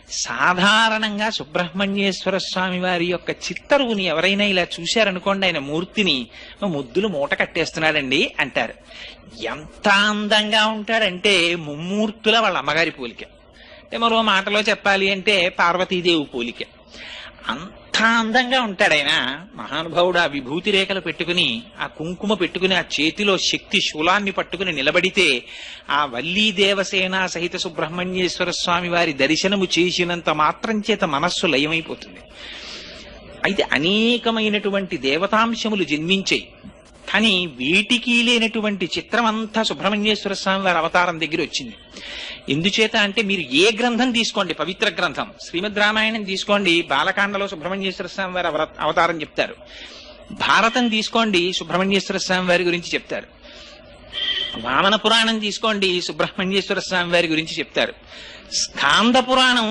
సాధారణంగా సుబ్రహ్మణ్యేశ్వర స్వామి వారి యొక్క చిత్తరువుని ఎవరైనా ఇలా చూశారనుకోండి, ఆయన మూర్తిని ముద్దులు మూట కట్టేస్తున్నాడండి అంటారు. ఎంత అందంగా ఉంటాడంటే ముమ్మూర్తుల వాళ్ళ అమ్మగారి పోలిక. అంటే మరో మాటలో చెప్పాలి అంటే పార్వతీదేవి పోలిక. అంత అందంగా ఉంటాడు ఆయన. మహానుభావుడు ఆ విభూతి రేఖలు పెట్టుకుని, ఆ కుంకుమ పెట్టుకుని, ఆ చేతిలో శక్తి శూలాన్ని పట్టుకుని నిలబడితే ఆ వల్లీ దేవసేన సహిత సుబ్రహ్మణ్యేశ్వర స్వామి వారి దర్శనము చేసినంత మాత్రం చేత మనస్సు లయమైపోతుంది. అయితే అనేకమైనటువంటి దేవతాంశములు జన్మించాయి. కానీ వీటికి లేనటువంటి చిత్రం అంతా సుబ్రహ్మణ్యేశ్వర స్వామి వారి అవతారం దగ్గర వచ్చింది. ఎందుచేత అంటే మీరు ఏ గ్రంథం తీసుకోండి, పవిత్ర గ్రంథం శ్రీమద్ రామాయణం తీసుకోండి, బాలకాండలో సుబ్రహ్మణ్యేశ్వర స్వామి వారి అవతారం చెప్తారు. భారతం తీసుకోండి, సుబ్రహ్మణ్యేశ్వర స్వామి వారి గురించి చెప్తారు. వామన పురాణం తీసుకోండి, సుబ్రహ్మణ్యేశ్వర స్వామి వారి గురించి చెప్తారు. స్కాంద పురాణం